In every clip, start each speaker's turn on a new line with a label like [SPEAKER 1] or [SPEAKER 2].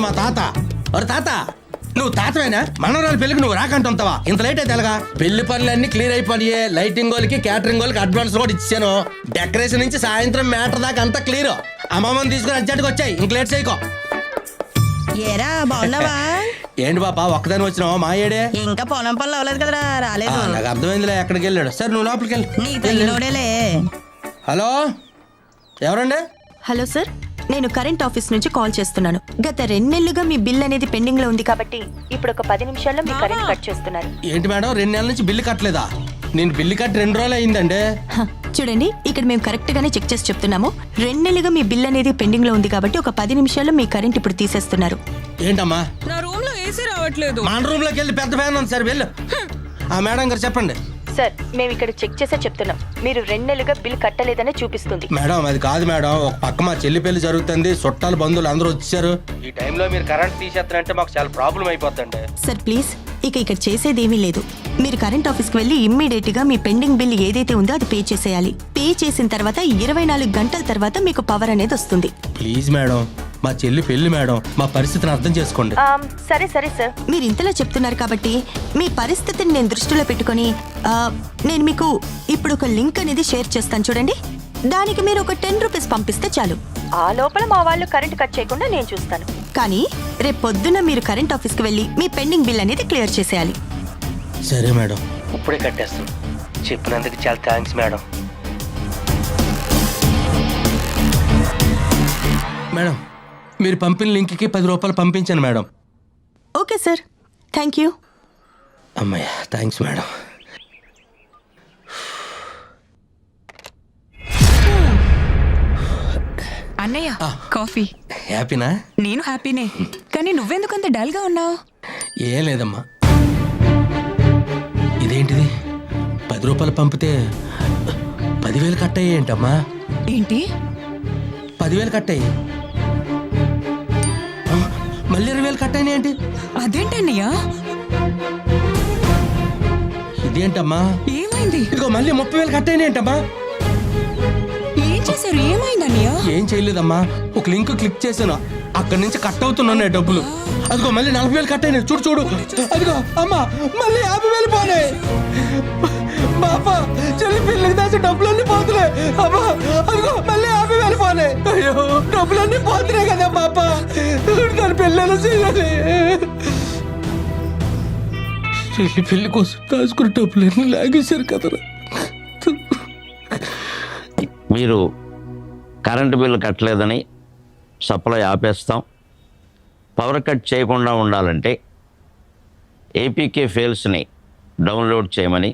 [SPEAKER 1] మా తాత ఒరే తాత నువ్వు తాతవేనా? మనవరాలు పెళ్లికి నువ్వు రాకంటుంటావా? ఇంత లేట్ అయితే ఎలాగా? పెళ్లి పనులన్నీ క్లియర్ అయిపోయి లైటింగ్ వాళ్ళకి క్యాటరింగ్ వాళ్ళకి అడ్వాన్స్ కూడా ఇచ్చాను. డెకరేషన్ నుంచి సాయంత్రం మ్యాటర్ దాకా అంతా క్లియర్. అమ్మమ్మని తీసుకుని అర్జెంట్గా వచ్చాయి, ఇంక లేట్ చేయకో.
[SPEAKER 2] ఏరా బాగున్నావా?
[SPEAKER 1] ఏంటి పాపా ఒక్కదాని వచ్చినావా? మా ఏడే
[SPEAKER 2] ఇంకా పొలం పనులు అవ్వలేదు కదరా, రాలేదు.
[SPEAKER 1] నాకు అర్థమైందిలే, ఎక్కడికి వెళ్ళాడు. సరే నువ్వు లోపలికి
[SPEAKER 2] వెళ్ళి.
[SPEAKER 1] హలో ఎవరండి?
[SPEAKER 3] హలో సార్, నేను కరెంట్ ఆఫీస్ నుంచి కాల్ చేస్తున్నాను. గత 2 నెలలుగా మీ బిల్ అనేది పెండింగ్ లో ఉంది కాబట్టి ఇప్పుడు ఒక 10 నిమిషాల్లో మీ కరెంట్ కట్ చేస్తున్నారు.
[SPEAKER 1] ఏంటి మేడం 2 నెలల నుంచి బిల్లు కట్టలేదా? నేను బిల్లు కట్టి 2 రోజులు అయిందండి.
[SPEAKER 3] చూడండి, ఇక్కడ మేము కరెక్ట్ గానే చెక్ చేసి చెప్తున్నాము. 2 నెలలుగా మీ బిల్ అనేది పెండింగ్ లో ఉంది కాబట్టి ఒక 10 నిమిషాల్లో మీ కరెంట్ ఇప్పుడు తీసేస్తున్నారు.
[SPEAKER 1] ఏంటమ్మా?
[SPEAKER 4] నా రూమ్ లో ఏసీ రావట్లేదు.
[SPEAKER 1] మన రూమ్ లోకి వెళ్ళి పెద్ద ఫ్యాన్ ఉంది సార్, వెళ్ళు. ఆ మేడం గారు చెప్పండి.
[SPEAKER 3] సార్, మేము ఇక్కడ చెక్ చేసే చెప్తున్నాం. మీరు 2 నెలలుగా బిల్ కట్టలేదని చూపిస్తుంది.
[SPEAKER 1] మేడం అది కాదు మేడం, ఒక పక్క మా చెల్లి పెళ్లి జరుగుతుంది, చుట్టాలు బంధువులు అందరూ వచ్చారు. ఈ టైంలో మీరు కరెంట్ తీసేస్తారంటే మాకు చాలా ప్రాబ్లం అయిపోతుంది.
[SPEAKER 3] సార్ ప్లీజ్, ఇక్కడ చేసేదేమీ లేదు. మీరు కరెంట్ ఆఫీస్కి వెళ్ళి ఇమ్మీడియట్ గా మీ పెండింగ్ బిల్ ఏదైతే ఉందో అది పే చేసేయాలి. పే చేసిన తర్వాత 24 గంటల తర్వాత మీకు పవర్ అనేది వస్తుంది.
[SPEAKER 1] ప్లీజ్ మేడం, మా చెల్లి పెళ్లి మేడం, మా పరిస్థితిని అర్థం చేసుకోండి.
[SPEAKER 3] సరే సరే సార్, మీరు ఇంతలా చెప్తున్నారు కాబట్టి మీ పరిస్థితిని నేను దృష్టిలో పెట్టుకొని నేను మీకు ఇప్పుడు ఒక లింక్ అనేది షేర్ చేస్తాను, చూడండి. దానికి మీరు ఒక 10 రూపీస్ పంపిస్తే చాలు. ఆ లోపల మా వాళ్ళు కరెంట్ కట్ చేయకుండా నేను చూస్తాను. కానీ రేపు పొద్దున్న మీరు కరెంట్ ఆఫీస్కి వెళ్ళి మీ పెండింగ్ బిల్ అనేది క్లియర్ చేసేయాలి.
[SPEAKER 1] సరే మేడం, ఇప్పుడే కట్టేస్తాను. చెప్పినందుకు చాలా థ్యాంక్స్ మేడం. మేడం మీరు పంపిన లింక్కి 10 రూపాయలు పంపించాను madam.
[SPEAKER 3] Okay sir, thank you.
[SPEAKER 1] అమ్మయ్య, థ్యాంక్స్ మేడం.
[SPEAKER 4] అన్నయ్య కాఫీ.
[SPEAKER 1] హ్యాపీనా?
[SPEAKER 4] నేను హ్యాపీనే, కానీ నువ్వెందుకంత డల్ గా ఉన్నావు?
[SPEAKER 1] ఏం లేదమ్మా. ఇదేంటిది 10 రూపాయలు పంపితే 10,000 కట్టయ్యి ఏంటమ్మా?
[SPEAKER 4] ఏంటి
[SPEAKER 1] 10,000 కట్టయ్యి, మళ్ళీ 20,000 కట్టయినా ఏంటి?
[SPEAKER 4] అదేంటన్నయ్య?
[SPEAKER 1] ఇదేంటమ్మా?
[SPEAKER 4] ఏమైంది?
[SPEAKER 1] ఇదిగో మళ్ళీ 30,000 కట్టయినా ఏంటమ్మా?
[SPEAKER 4] ఏం చేశారు? ఏమైందన్నయ్య?
[SPEAKER 1] ఏం చేయలేదమ్మా, ఒక లింక్ క్లిక్ చేశాను, అక్కడి నుంచి కట్ అవుతున్నాయి డబ్బులు. అదిగో మళ్ళీ 40,000 కట్టయినాయి, చూడు చూడు. అదిగో అమ్మా మళ్ళీ 50,000 పోనాయి. బాబా చెల్లి పిల్లకి దాచి డబ్బులన్నీ పోతున్నాయి. అమ్మా అదిగో మళ్ళీ 50,000 పోనాయి. అయ్యో డబ్బులన్నీ పోతున్నాయి కదా బాబా, దాని పిల్లలు చేయాలి. చెల్లి పెళ్లి కోసం దాచుకున్న డబ్బులన్నీ లాగేశారు కదరా.
[SPEAKER 5] మీరు కరెంటు బిల్లు కట్టలేదని సప్లై ఆపేస్తాం. పవర్ కట్ చేయకుండా ఉండాలంటే ఏపీకే ఫైల్స్ని డౌన్లోడ్ చేయమని,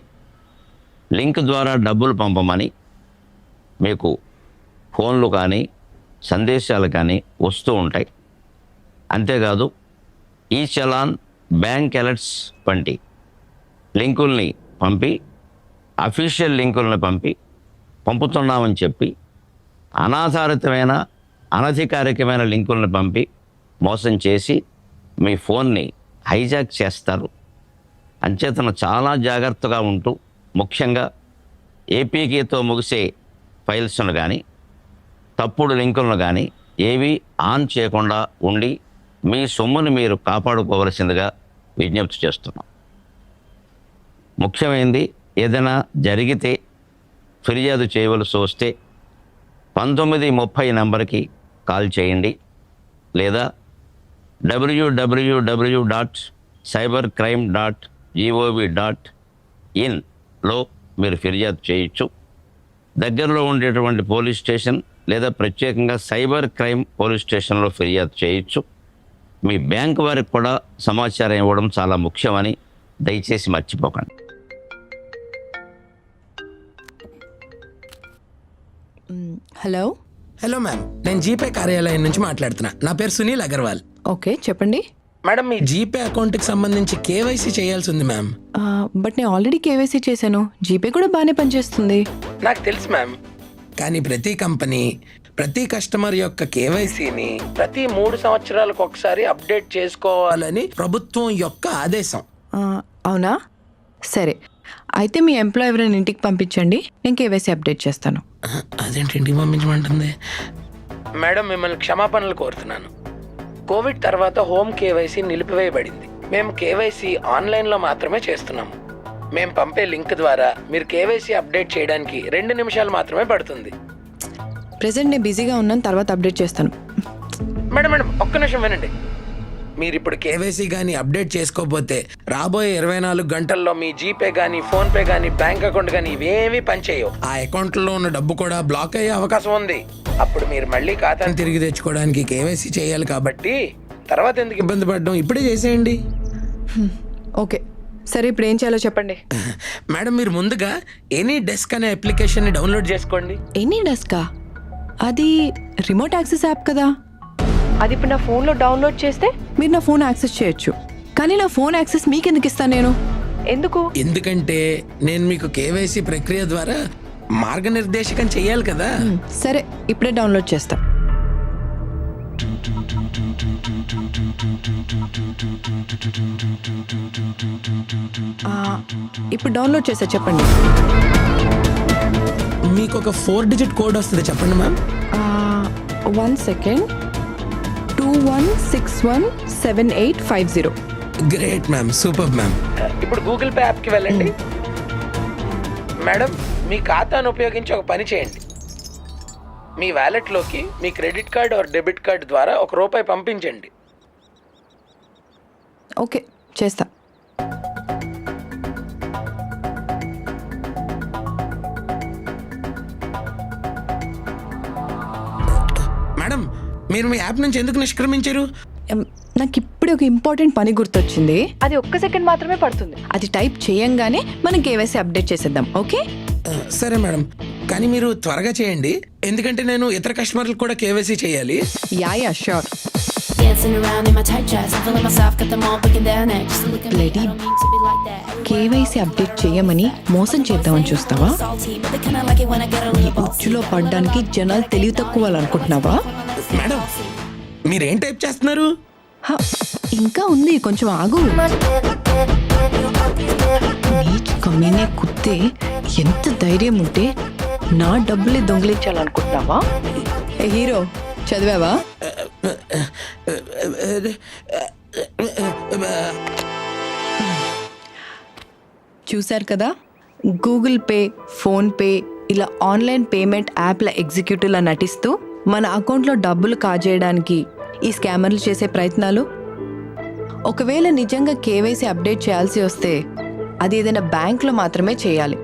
[SPEAKER 5] లింక్ ద్వారా డబ్బులు పంపమని మీకు ఫోన్లు కానీ సందేశాలు కానీ వస్తూ ఉంటాయి. అంతేకాదు ఈ చలాన్, బ్యాంక్ అలర్ట్స్ వంటి లింకుల్ని పంపి, అఫీషియల్ లింకుల్ని పంపుతున్నామని చెప్పి అనాధారితమైన అనధికారికమైన లింకులను పంపి మోసం చేసి మీ ఫోన్ని హైజాక్ చేస్తారు. అంచేతన చాలా జాగ్రత్తగా ఉంటూ, ముఖ్యంగా ఏపీకేతో ముగిసే ఫైల్స్ను కానీ తప్పుడు లింకులను కానీ ఏవి ఆన్ చేయకుండా ఉండి మీ సొమ్ముని మీరు కాపాడుకోవలసిందిగా విజ్ఞప్తి చేస్తున్నాం. ముఖ్యమైనది, ఏదైనా జరిగితే ఫిర్యాదు చేయవలసి వస్తే 1930 నంబర్కి కాల్ చేయండి, లేదా www.cybercrime.gov.in మీరు ఫిర్యాదు చేయొచ్చు. దగ్గరలో ఉండేటువంటి పోలీస్ స్టేషన్ లేదా ప్రత్యేకంగా సైబర్ క్రైమ్ పోలీస్ స్టేషన్లో ఫిర్యాదు చేయొచ్చు. మీ బ్యాంక్ వారికి కూడా సమాచారం ఇవ్వడం చాలా ముఖ్యమని దయచేసి మర్చిపోకండి.
[SPEAKER 6] హలో
[SPEAKER 7] హలో మ్యామ్, నేను జీపే కార్యాలయం నుంచి మాట్లాడుతున్నా. నా పేరు సునీల్ అగర్వాల్.
[SPEAKER 6] ఓకే చెప్పండి.
[SPEAKER 7] మేడం మీ జీపే అకౌంట్కి సంబంధించి కేవైసీ చేయాల్సి ఉంది మ్యామ్.
[SPEAKER 6] బట్ నేను ఆల్రెడీ కేవైసీ చేశాను. జీపే కూడా బాగానే పనిచేస్తుంది.
[SPEAKER 7] నాకు తెలుసు మ్యామ్, కానీ ప్రతి కంపెనీ ప్రతి కస్టమర్ యొక్క కేవైసీని ప్రతి 3 సంవత్సరాలకు ఒకసారి అప్డేట్ చేసుకోవాలని ప్రభుత్వం యొక్క ఆదేశం.
[SPEAKER 6] ఆ, అవునా? సరే, అయితే మీ ఎంప్లాయ్ ఎవరైనా ఇంటికి పంపించండి, నేను కేవైసీ అప్డేట్ చేస్తాను.
[SPEAKER 7] అదేంటి ఇంటికి పంపించమంటుంది? మేడం, మిమ్మల్ని క్షమాపణలు కోరుతున్నాను. కోవిడ్ తర్వాత హోమ్ కేవైసీ నిలిపివేయబడింది. మేము కేవైసీ ఆన్లైన్లో మాత్రమే చేస్తున్నాము. మేము పంపే లింక్ ద్వారా మీరు కేవైసీ అప్డేట్ చేయడానికి 2 నిమిషాలు మాత్రమే పడుతుంది.
[SPEAKER 6] ప్రెసెంట్ నేను బిజీగా ఉన్నాను, తర్వాత అప్డేట్ చేస్తాను.
[SPEAKER 7] మేడం ఒక్క నిమిషం వినండి. మీరు ఇప్పుడు కేవైసీ కానీ అప్డేట్ చేసుకోకపోతే రాబోయే 24 గంటల్లో మీ జీపే కానీ ఫోన్పే కానీ బ్యాంక్ అకౌంట్ కానీ ఇవేమీ పనిచేయవు. ఆ అకౌంట్లో ఉన్న డబ్బు కూడా బ్లాక్ అయ్యే అవకాశం ఉంది. అప్పుడు మీరు మళ్ళీ ఖాతాను తిరిగి తెచ్చుకోవడానికి కేవైసీ చేయాలి. కాబట్టి తర్వాత ఎందుకు ఇబ్బంది పడడం, ఇప్పుడే చేసేయండి.
[SPEAKER 6] ఓకే, సరే, ఇప్పుడు ఏం చేయాలో చెప్పండి.
[SPEAKER 7] మేడం, మీరు ముందుగా ఎనీ డెస్క్ అనే అప్లికేషన్ని డౌన్లోడ్ చేసుకోండి.
[SPEAKER 6] ఎనీ డెస్కా? అది రిమోట్ యాక్సెస్ యాప్ కదా. అది ఇప్పుడు నా ఫోన్లో డౌన్లోడ్ చేస్తే మీరు నా ఫోన్ యాక్సెస్ చేయొచ్చు, కానీ నా ఫోన్ యాక్సెస్ మీకు ఎందుకు ఇస్తాను నేను? ఎందుకు?
[SPEAKER 7] ఎందుకంటే నేను మీకు కేవైసీ ప్రక్రియ ద్వారా మార్గనిర్దేశకం చెయ్యాలి కదా.
[SPEAKER 6] సరే, ఇప్పుడే డౌన్లోడ్ చేస్తా. ఇప్పుడు డౌన్లోడ్ చేసా, చెప్పండి.
[SPEAKER 7] మీకు ఒక 4 డిజిట్ కోడ్ వస్తుంది, చెప్పండి ma'am.
[SPEAKER 6] 1 second. 21617850.
[SPEAKER 7] Great ma'am, super ma'am. ఇప్పుడు గూగుల్ పే యాప్కి వెళ్ళండి. మేడం, మీ ఖాతాను ఉపయోగించి ఒక పని చేయండి. మీ వ్యాలెట్లోకి మీ credit card or debit card ద్వారా ₹1 పంపించండి.
[SPEAKER 6] ఓకే, చేస్తా.
[SPEAKER 7] మేడం, మీరు మీ యాప్ నుంచి ఎందుకు నిష్క్రమించారు?
[SPEAKER 6] నాకు ఇప్పుడే ఒక ఇంపార్టెంట్ పని గుర్తొచ్చింది. అది 1 సెకండ్ మాత్రమే పడుతుంది. అది టైప్ చేయంగానే మనం కేవైసీ అప్డేట్ చేసేద్దాం. ఓకే?
[SPEAKER 7] సరే మేడం, కానీ మీరు త్వరగా చేయండి, ఎందుకంటే నేను ఇతర కస్టమర్లకు కూడా కేవైసీ చేయాలి.
[SPEAKER 6] Yeah, sure.
[SPEAKER 8] Dancing around in my tight dress, I'm feeling myself, got them all breaking down next. Just look at me, I
[SPEAKER 6] Lady,
[SPEAKER 8] don't mean to be like that.
[SPEAKER 6] KYC update చేయమని మోసం చేద్దామని చూస్తావా?
[SPEAKER 8] Salty, but they kinda like it when I get a little bossy.
[SPEAKER 6] ఉచ్చులో పడ్డానికి జనాలు తెలివి తక్కువ అనుకుంటున్నావా?
[SPEAKER 7] మేడం, మీరేం టైప్ చేస్తున్నారు?
[SPEAKER 6] హ, ఇంకా ఉంది, కొంచెం ఆగు. నీచ్ కమ్మీనే కుత్తే ఎంత ధైర్యం ఉంటే నా డబ్బులే దొంగిలించాలనుకుంటున్నావా? ఏ హీరో, చదివావా? చూశారు కదా, గూగుల్ పే, ఫోన్పే ఇలా ఆన్లైన్ పేమెంట్ యాప్ల ఎగ్జిక్యూటివ్లా నటిస్తూ మన అకౌంట్లో డబ్బులు కాజేయడానికి ఈ స్కామర్లు చేసే ప్రయత్నాలు. ఒకవేళ నిజంగా కేవైసీ అప్డేట్ చేయాల్సి వస్తే అది ఏదైనా బ్యాంక్లో మాత్రమే చేయాలి.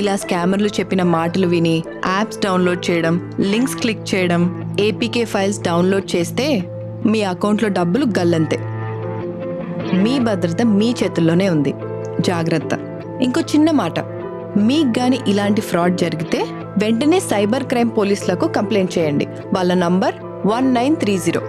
[SPEAKER 6] ఇలా స్కామర్లు చెప్పిన మాటలు విని యాప్స్ డౌన్లోడ్ చేయడం, లింక్స్ క్లిక్ చేయడం, ఏపీకే ఫైల్స్ డౌన్లోడ్ చేస్తే మీ అకౌంట్లో డబ్బులు గల్లంతే. మీ భద్రత మీ చేతుల్లోనే ఉంది, జాగ్రత్త. ఇంకో చిన్న మాట, మీకు గాని ఇలాంటి ఫ్రాడ్ జరిగితే వెంటనే సైబర్ క్రైమ్ పోలీసులకు కంప్లైంట్ చేయండి. వాళ్ళ నంబర్ 1930.